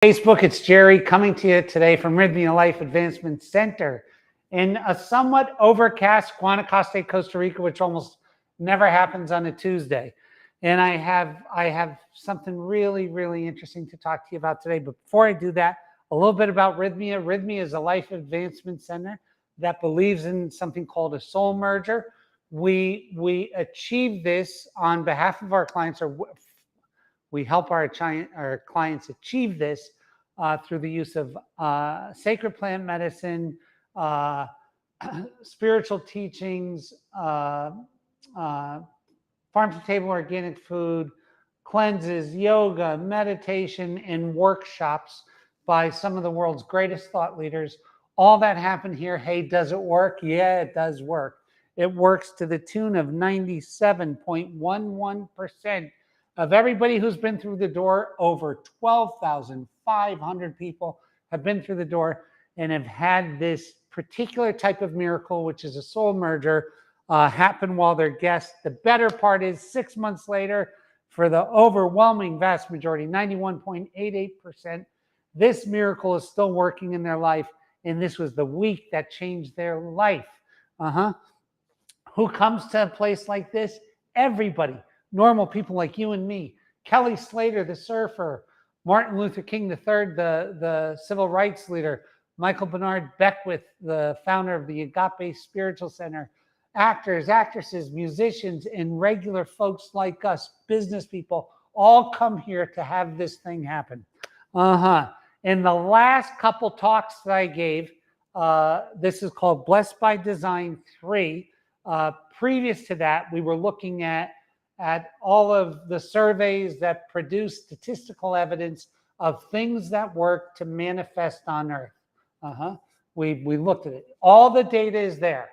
Facebook, it's Gerry coming to you today from Rhhythmia Life Advancement Center in a somewhat overcast Guanacaste, Costa Rica, which almost never happens on a Tuesday. And I have something really interesting to talk to you about today. But before I do that, a little bit about Rhhythmia. Rhhythmia is a life advancement center that believes in something called a soul merger. We achieve this on behalf of our clients, or we help our clients achieve this through the use of sacred plant medicine, spiritual teachings, farm-to-table organic food, cleanses, yoga, meditation, and workshops by some of the world's greatest thought leaders. All that happened here. Hey, does it work? Yeah, it does work. It works to the tune of 97.11% of everybody who's been through the door. Over 12,500 people have been through the door and have had this particular type of miracle, which is a soul merger, happen while they're guests. The better part is 6 months later, for the overwhelming vast majority, 91.88%, this miracle is still working in their life. And this was the week that changed their life. Who comes to a place like this? Everybody. Normal people like you and me. Kelly Slater, the surfer. Martin Luther King III, the civil rights leader. Michael Bernard Beckwith, the founder of the Agape Spiritual Center. Actors, actresses, musicians, and regular folks like us, business people, all come here to have this thing happen. In the last couple talks that I gave, this is called Blessed by Design 3. Previous to that, we were looking at all of the surveys that produce statistical evidence of things that work to manifest on Earth. We looked at it. All the data is there.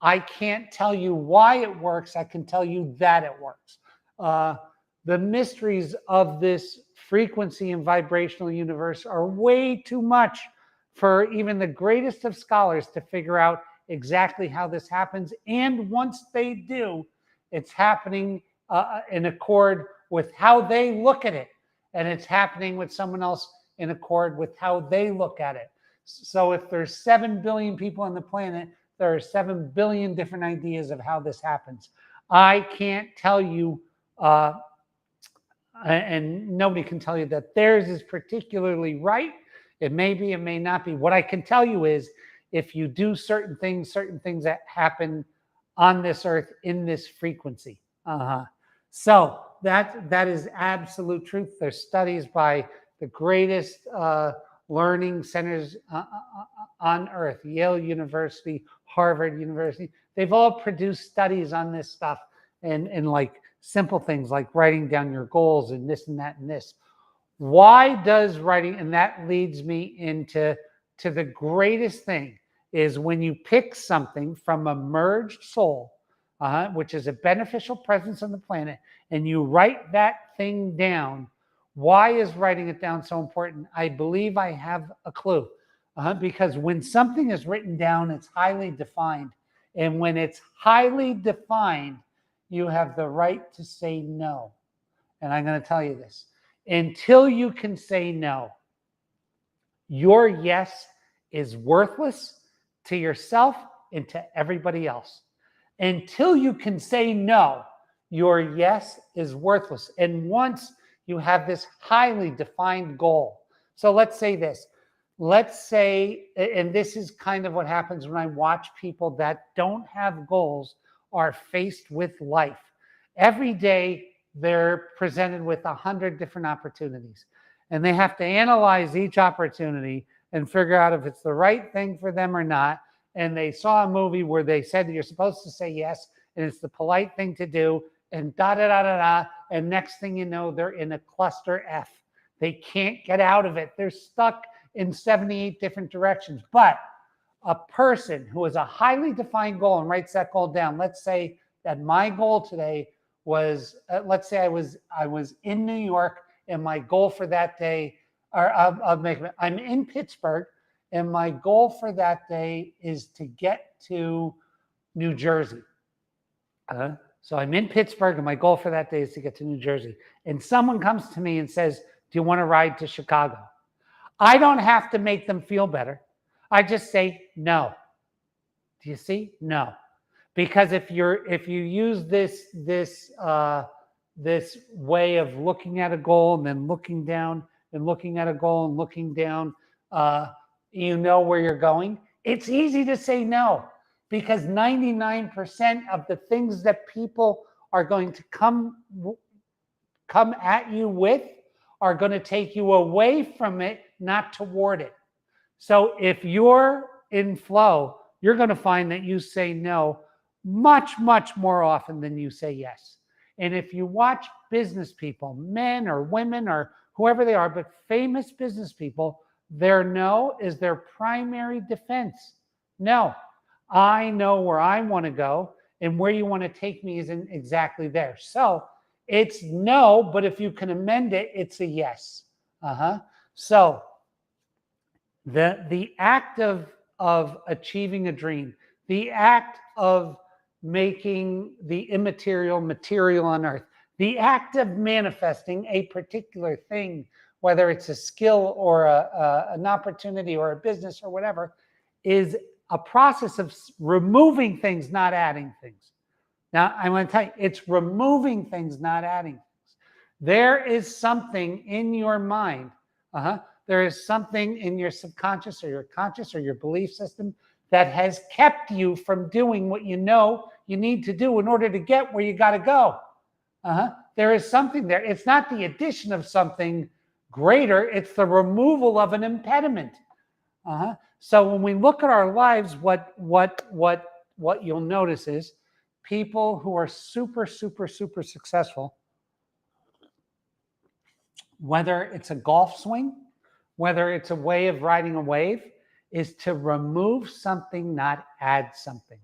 I can't tell you why it works. I can tell you that it works. The mysteries of this frequency and vibrational universe are way too much for even the greatest of scholars to figure out exactly how this happens. And once they do, it's happening in accord with how they look at it. And it's happening with someone else in accord with how they look at it. So if there's 7 billion people on the planet, there are 7 billion different ideas of how this happens. I can't tell you, and nobody can tell you that theirs is particularly right. It may be, it may not be. What I can tell you is, if you do certain things that happen on this earth in this frequency. So that is absolute truth. There's studies by the greatest learning centers on earth, Yale University, Harvard University. They've all produced studies on this stuff, and like simple things like writing down your goals and this and that and this. Why does writing, and that leads me into the greatest thing, is when you pick something from a merged soul, which is a beneficial presence on the planet, and you write that thing down. Why is writing it down so important? I believe I have a clue. Because when something is written down, it's highly defined. And when it's highly defined, you have the right to say no. And I'm going to tell you this. Until you can say no, your yes is worthless to yourself and to everybody else. Until you can say no, your yes is worthless. And once you have this highly defined goal, so let's say this. Let's say, and this is kind of what happens when I watch people that don't have goals are faced with life. Every day, they're presented with 100 different opportunities, and they have to analyze each opportunity and figure out if it's the right thing for them or not. And they saw a movie where they said that you're supposed to say yes, and it's the polite thing to do, and and next thing you know, they're in a cluster F. They can't get out of it. They're stuck in 78 different directions. But a person who has a highly defined goal and writes that goal down, let's say that my goal today was, let's say I was in New York, and my goal for that day, I'm in Pittsburgh, and my goal for that day is to get to New Jersey. So I'm in Pittsburgh, and my goal for that day is to get to New Jersey. And someone comes to me and says, do you want to ride to Chicago? I don't have to make them feel better. I just say no. Do you see? No. Because if you use this way of looking at a goal and then looking down and looking at a goal and looking down, you know where you're going. It's easy to say no, because 99% of the things that people are going to come at you with are going to take you away from it, not toward it. So if you're in flow, you're going to find that you say no much, much more often than you say yes. And if you watch business people, men or women or whoever they are, but famous business people, their no is their primary defense. No, I know where I want to go, and where you want to take me isn't exactly there. So it's no, but if you can amend it, it's a yes. So the act of achieving a dream, the act of making the immaterial material on earth, the act of manifesting a particular thing, whether it's a skill or an opportunity or a business or whatever, is a process of removing things, not adding things. Now, I want to tell you, it's removing things, not adding things. There is something in your mind. There is something in your subconscious or your conscious or your belief system that has kept you from doing what you know you need to do in order to get where you got to go. There is something there. It's not the addition of something greater. It's the removal of an impediment. So when we look at our lives, what you'll notice is people who are super, super, super successful, whether it's a golf swing, whether it's a way of riding a wave, is to remove something, not add something.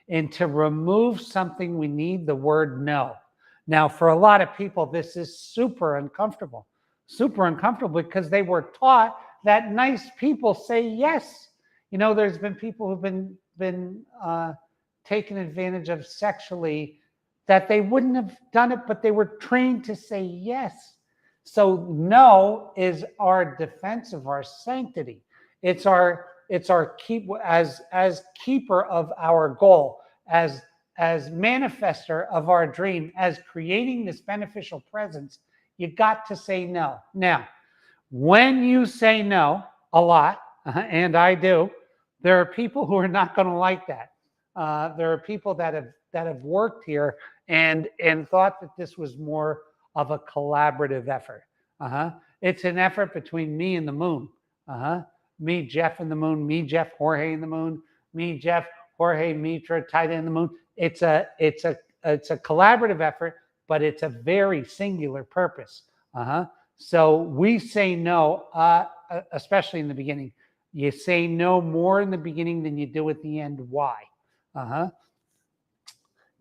And to remove something, we need the word no. Now, for a lot of people, this is super uncomfortable because they were taught that nice people say yes. You know, there's been people who've been taken advantage of sexually that they wouldn't have done it, but they were trained to say yes. So no is our defense of our sanctity. It's our keep as keeper of our goal, as manifester of our dream, as creating this beneficial presence. You got to say no. Now, when you say no a lot, and I do, there are people who are not going to like that. There are people that have worked here and thought that this was more of a collaborative effort. It's an effort between me and the moon. Me, Jeff, and the moon. Me, Jeff, Jorge, and the moon. Me, Jeff, Jorge, Mitra, Tita, and the moon. It's a collaborative effort, but it's a very singular purpose. So we say no, especially in the beginning. You say no more in the beginning than you do at the end. Why?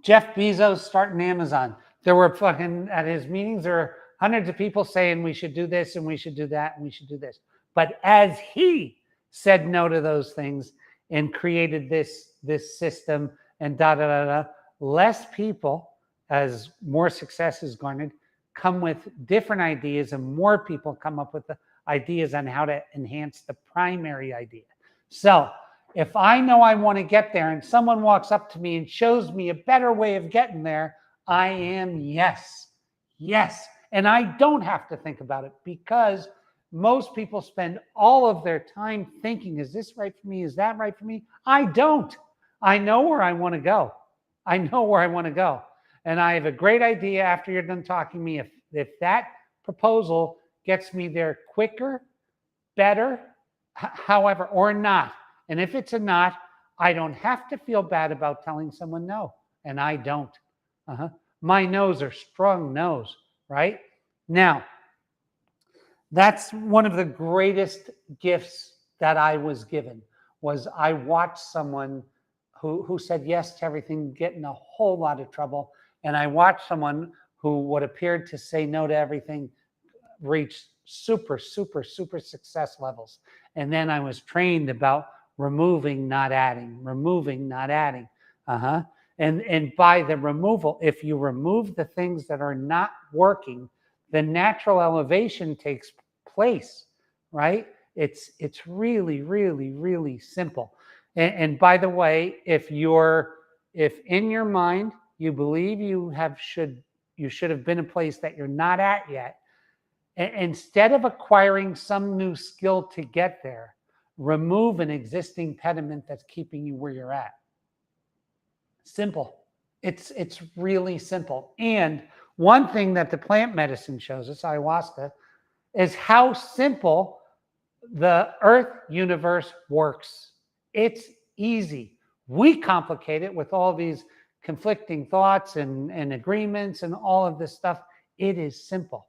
Jeff Bezos starting Amazon. There were fucking, at his meetings, there were hundreds of people saying we should do this and we should do that and we should do this. But as he said no to those things and created this system and less people, as more success is garnered, come with different ideas, and more people come up with the ideas on how to enhance the primary idea. So if I know I want to get there and someone walks up to me and shows me a better way of getting there, I am yes. And I don't have to think about it, because most people spend all of their time thinking, is this right for me? Is that right for me? I don't. I know where I want to go. And I have a great idea after you're done talking to me. If that proposal gets me there quicker, better, however, or not. And if it's a not, I don't have to feel bad about telling someone no. And I don't. My no's are strong no's, right? Now, that's one of the greatest gifts that I was given, was I watched someone who said yes to everything get in a whole lot of trouble. And I watched someone who what appeared to say no to everything reach super, super, super success levels. And then I was trained about removing, not adding. And by the removal, if you remove the things that are not working, the natural elevation takes place, right? It's really, really, really simple. And by the way, if in your mind you believe you should have been a place that you're not at yet, instead of acquiring some new skill to get there, remove an existing impediment that's keeping you where you're at. Simple. It's really simple. And one thing that the plant medicine shows us, ayahuasca, is how simple the earth universe works. It's easy. We complicate it with all these conflicting thoughts and agreements and all of this stuff. It is simple.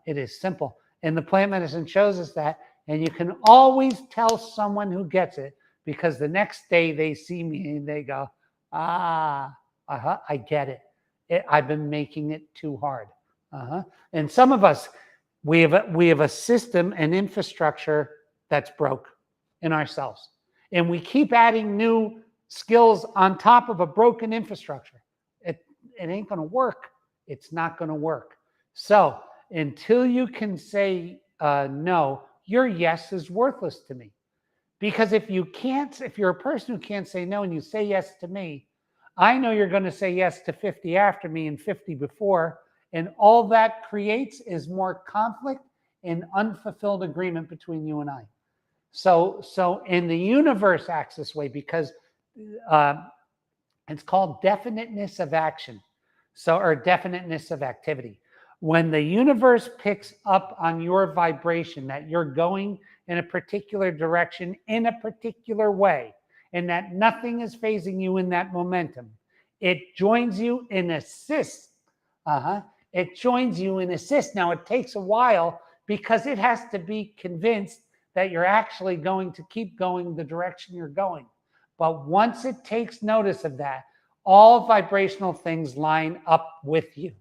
It is simple. And the plant medicine shows us that. And you can always tell someone who gets it, because the next day they see me and they go, I get it. I've been making it too hard. And some of us, we have a system and infrastructure that's broke in ourselves. And we keep adding new skills on top of a broken infrastructure. It ain't going to work. It's not going to work. So until you can say no, your yes is worthless to me. Because if you're a person who can't say no and you say yes to me, I know you're going to say yes to 50 after me and 50 before. And all that creates is more conflict and unfulfilled agreement between you and I. So in the universe acts this way because it's called definiteness of action, or definiteness of activity. When the universe picks up on your vibration that you're going in a particular direction in a particular way, and that nothing is phasing you in that momentum, it joins you in assist. It joins you in assist. Now, it takes a while because it has to be convinced that you're actually going to keep going the direction you're going. But once it takes notice of that, all vibrational things line up with you.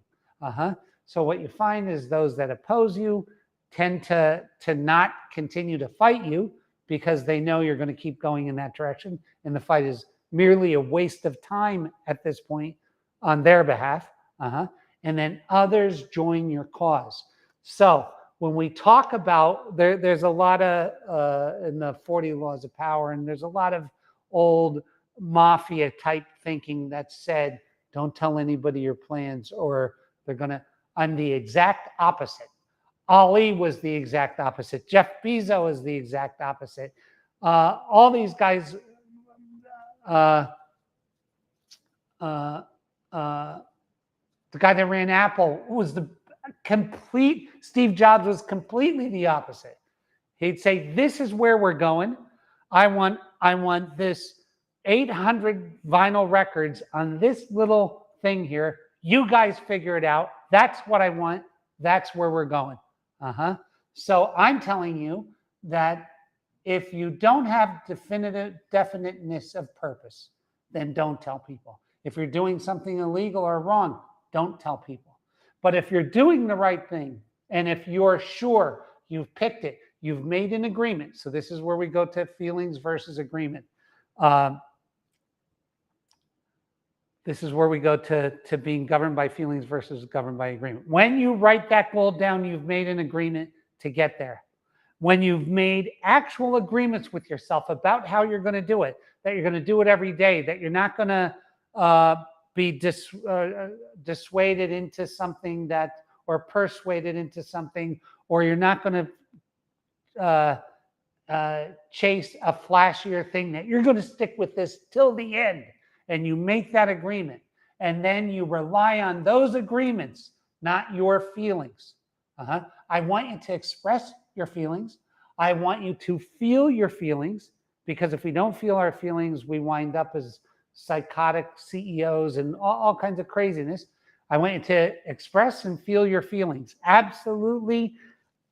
So what you find is those that oppose you tend to not continue to fight you because they know you're going to keep going in that direction. And the fight is merely a waste of time at this point on their behalf. And then others join your cause. So when we talk about, there's a lot of, in the 40 laws of power, and there's a lot of old mafia type thinking that said, don't tell anybody your plans or they're going to, I'm the exact opposite. Ali was the exact opposite. Jeff Bezos is the exact opposite. All these guys, the guy that ran Apple was Steve Jobs was completely the opposite. He'd say, this is where we're going. I want this 800 vinyl records on this little thing here. You guys figure it out. That's what I want. That's where we're going. So I'm telling you that if you don't have definiteness of purpose, then don't tell people. If you're doing something illegal or wrong, don't tell people. But if you're doing the right thing, and if you're sure you've picked it, you've made an agreement. So this is where we go to feelings versus agreement. This is where we go to being governed by feelings versus governed by agreement. When you write that goal down, you've made an agreement to get there. When you've made actual agreements with yourself about how you're going to do it, that you're going to do it every day, that you're not going to be dissuaded into something or persuaded into something, or you're not going to chase a flashier thing, that you're going to stick with this till the end. And you make that agreement, and then you rely on those agreements, not your feelings. I want you to express your feelings. I want you to feel your feelings, because if we don't feel our feelings, we wind up as psychotic CEOs and all kinds of craziness. I want you to express and feel your feelings. Absolutely.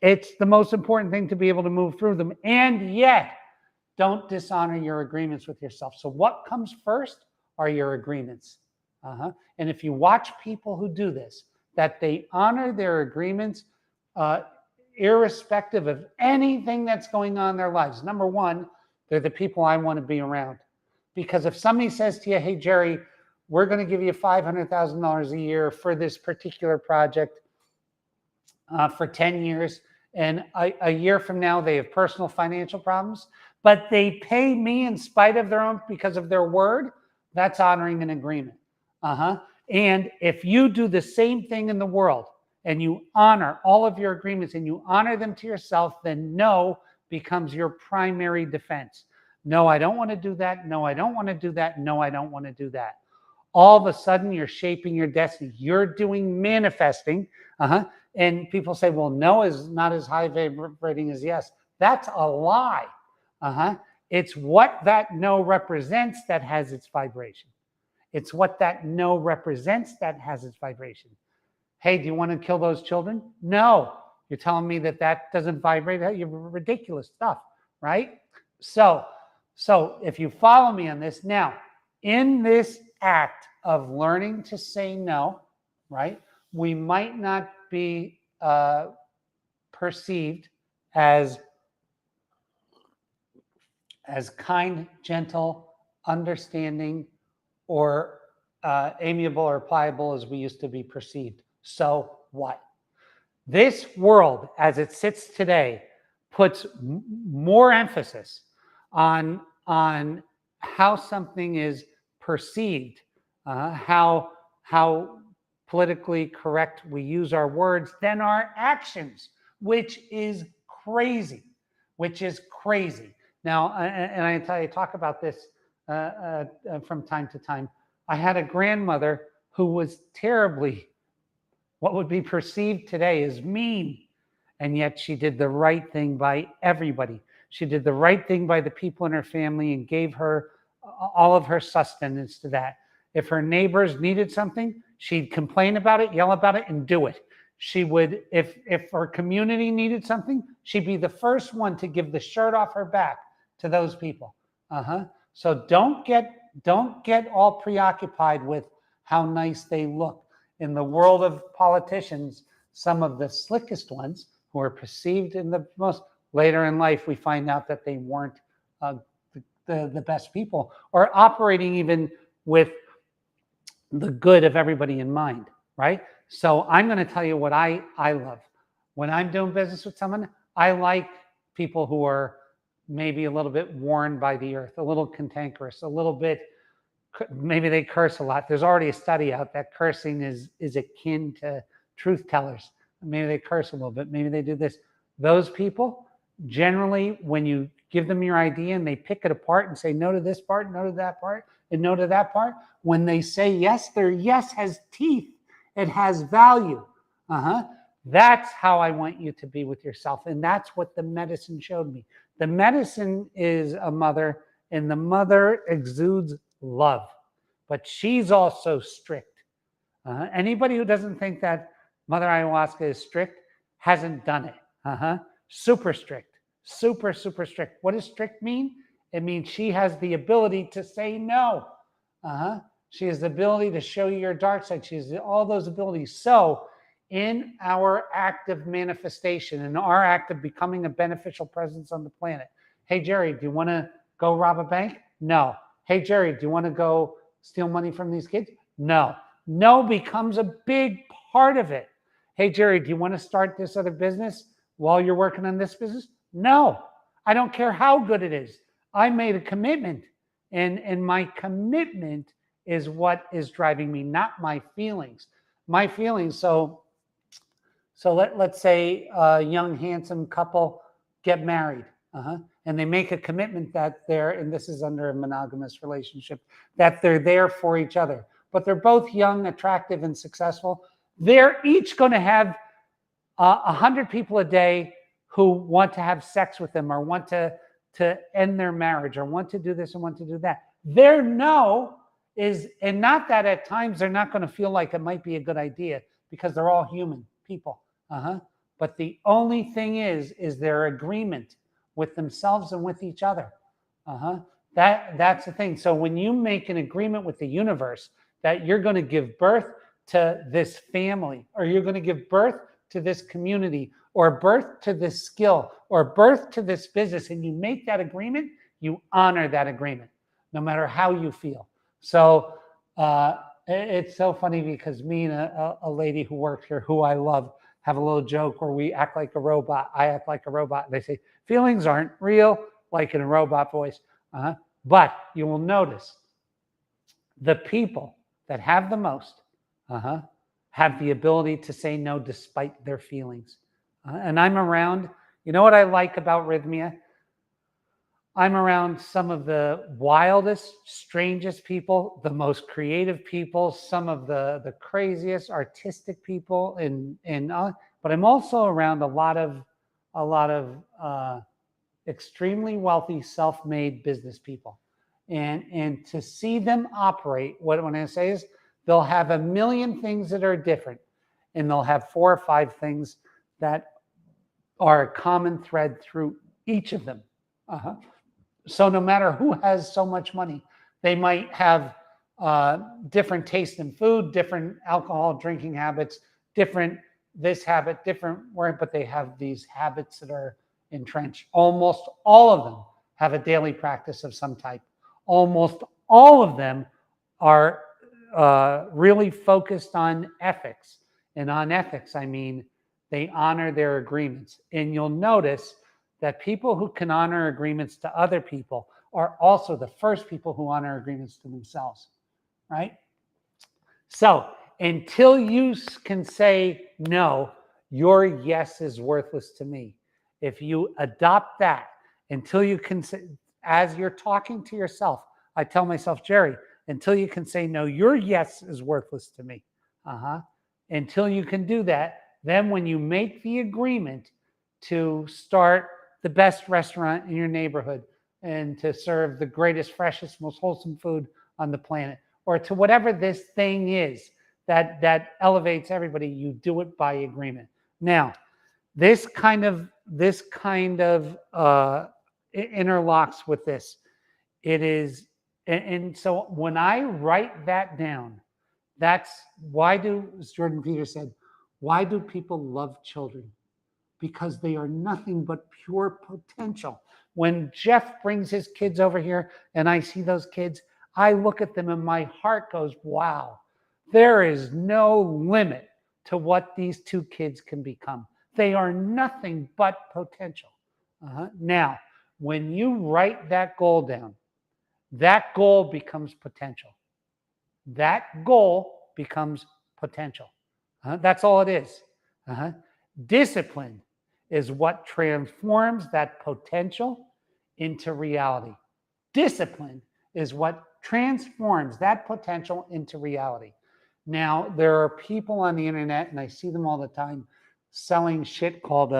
It's the most important thing to be able to move through them. And yet, don't dishonor your agreements with yourself. So what comes first are your agreements. And if you watch people who do this, that they honor their agreements irrespective of anything that's going on in their lives. Number one, they're the people I want to be around. Because if somebody says to you, hey, Gerry, we're going to give you $500,000 a year for this particular project for 10 years, and a year from now they have personal financial problems, but they pay me in spite of their own, because of their word, that's honoring an agreement. And if you do the same thing in the world and you honor all of your agreements and you honor them to yourself, then no becomes your primary defense. No, I don't want to do that. No, I don't want to do that. No, I don't want to do that. All of a sudden, you're shaping your destiny. You're doing manifesting. And people say, well, no is not as high vibrating as yes. That's a lie. It's what that no represents that has its vibration. It's what that no represents that has its vibration. Hey, do you want to kill those children? No. You're telling me that that doesn't vibrate? You're ridiculous stuff, right? So if you follow me on this, now, in this act of learning to say no, right, we might not be perceived as kind, gentle, understanding, or amiable or pliable as we used to be perceived. So what? This world, as it sits today, puts more emphasis on how something is perceived, how politically correct we use our words, than our actions, which is crazy. Now, and I talk about this from time to time. I had a grandmother who was terribly, what would be perceived today as mean, and yet she did the right thing by everybody. She did the right thing by the people in her family and gave her all of her sustenance to that. If her neighbors needed something, she'd complain about it, yell about it, and do it. She would, if her community needed something, she'd be the first one to give the shirt off her back to those people. So don't get all preoccupied with how nice they look. In the world of politicians, some of the slickest ones who are perceived in the most, later in life, we find out that they weren't the best people, or operating even with the good of everybody in mind, right? So I'm going to tell you what I love. When I'm doing business with someone, I like people who are maybe a little bit worn by the earth, a little cantankerous, a little bit, maybe they curse a lot. There's already a study out that cursing is akin to truth tellers. Maybe they curse a little bit. Maybe they do this. Those people, generally, when you give them your idea and they pick it apart and say no to this part, no to that part, and no to that part, when they say yes, their yes has teeth. It has value. That's how I want you to be with yourself. And that's what the medicine showed me. The medicine is a mother, and the mother exudes love, but she's also strict. Anybody who doesn't think that Mother Ayahuasca is strict hasn't done it. Super strict, super strict. What does strict mean? It means she has the ability to say no. She has the ability to show you your dark side. She has all those abilities. So in our act of manifestation, in our act of becoming a beneficial presence on the planet, hey, Gerry, do you want to go rob a bank? No. Hey, Gerry, do you want to go steal money from these kids? No. No becomes a big part of it. Hey, Gerry, do you want to start this other business while you're working on this business? No. I don't care how good it is. I made a commitment, and my commitment is what is driving me, not my feelings. My feelings. So let's say a young, handsome couple get married. And they make a commitment that they're, and this is under a monogamous relationship, that they're there for each other. But they're both young, attractive, and successful. They're each going to have 100 people a day who want to have sex with them, or want to end their marriage, or want to do this and want to do that. Their no is, and not that at times they're not going to feel like it might be a good idea, because they're all human people. But the only thing is their agreement with themselves and with each other. That's the thing. So when you make an agreement with the universe that you're going to give birth to this family, or you're going to give birth to this community, or birth to this skill, or birth to this business, and you make that agreement, you honor that agreement, no matter how you feel. So it's so funny, because me and a lady who works here, who I love, have a little joke where we act like a robot. I act like a robot. They say feelings aren't real, like in a robot voice. But you will notice the people that have the most have the ability to say no despite their feelings. And I'm around, you know what I like about Rhhythmia? I'm around some of the wildest, strangest people, the most creative people, some of the craziest artistic people, but I'm also around a lot of extremely wealthy, self-made business people, and to see them operate. What I say is, they'll have a million things that are different, and they'll have 4 or 5 things that are a common thread through each of them. So no matter who has so much money, they might have different taste in food, different alcohol drinking habits, different this habit, different work, but they have these habits that are entrenched. Almost all of them have a daily practice of some type. Almost all of them are really focused on ethics. And on ethics, I mean, they honor their agreements. And you'll notice that people who can honor agreements to other people are also the first people who honor agreements to themselves, right? So until you can say no, your yes is worthless to me. If you adopt that, until you can say, as you're talking to yourself, I tell myself, Gerry, until you can say no, your yes is worthless to me. Until you can do that, then when you make the agreement to start the best restaurant in your neighborhood and to serve the greatest, freshest, most wholesome food on the planet, or to whatever this thing is that elevates everybody, you do it by agreement. Now, this kind of interlocks with this. It is, and so when I write that down, that's why as Jordan Peterson said, why do people love children? Because they are nothing but pure potential. When Jeff brings his kids over here and I see those kids, I look at them and my heart goes, wow, there is no limit to what these 2 kids can become. They are nothing but potential. Now, when you write that goal down, that goal becomes potential. That goal becomes potential. That's all it is. Discipline is what transforms that potential into reality. Discipline is what transforms that potential into reality. Now, there are people on the internet, and I see them all the time, selling shit called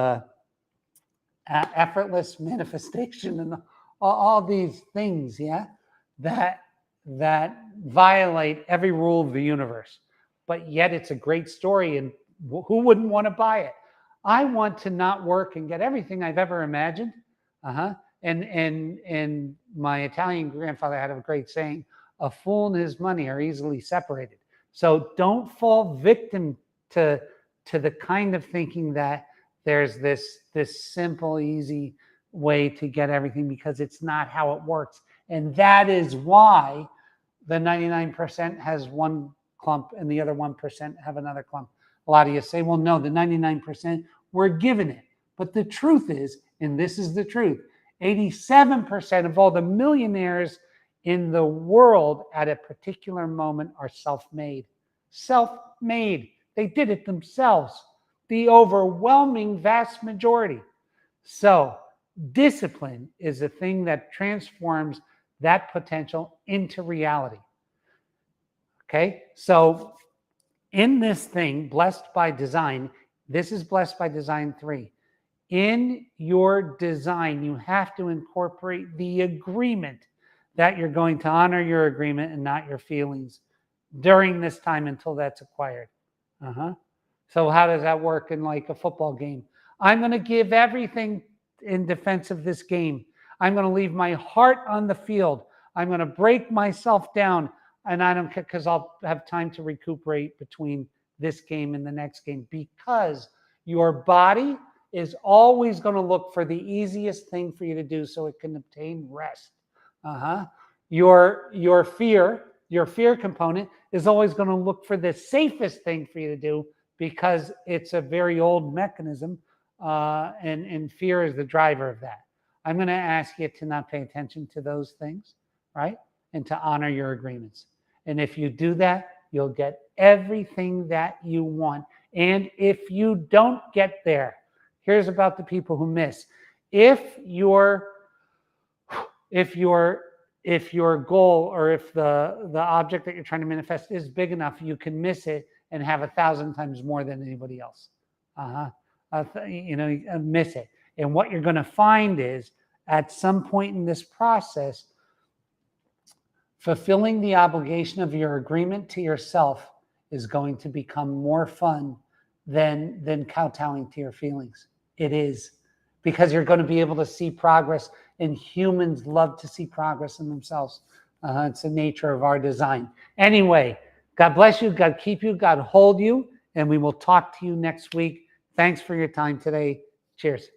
effortless manifestation and all these things, that violate every rule of the universe. But yet it's a great story, and who wouldn't want to buy it? I want to not work and get everything I've ever imagined. And my Italian grandfather had a great saying, a fool and his money are easily separated. So don't fall victim to the kind of thinking that there's this simple, easy way to get everything, because it's not how it works. And that is why the 99% has one clump and the other 1% have another clump. A lot of you say, well, no, the 99%, we're given it. But the truth is, and this is the truth, 87% of all the millionaires in the world at a particular moment are self-made. Self-made. They did it themselves. The overwhelming vast majority. So discipline is a thing that transforms that potential into reality. Okay, so in this thing, Blessed by Design, this is Blessed by Design 3. In your design, you have to incorporate the agreement that you're going to honor your agreement and not your feelings during this time until that's acquired. So how does that work in like a football game? I'm going to give everything in defense of this game. I'm going to leave my heart on the field. I'm going to break myself down, and I don't care, because I'll have time to recuperate between this game and the next game, because your body is always going to look for the easiest thing for you to do so it can obtain rest. Your fear component is always going to look for the safest thing for you to do because it's a very old mechanism, and fear is the driver of that. I'm going to ask you to not pay attention to those things, right? And to honor your agreements. And if you do that, you'll get everything that you want. And if you don't get there, here's about the people who miss. If your goal, or if the object that you're trying to manifest is big enough, you can miss it and have 1,000 times more than anybody else. Miss it. And what you're going to find is, at some point in this process, fulfilling the obligation of your agreement to yourself is going to become more fun than kowtowing to your feelings. It is, because you're going to be able to see progress, and humans love to see progress in themselves. It's the nature of our design. Anyway, God bless you, God keep you, God hold you, and we will talk to you next week. Thanks for your time today. Cheers.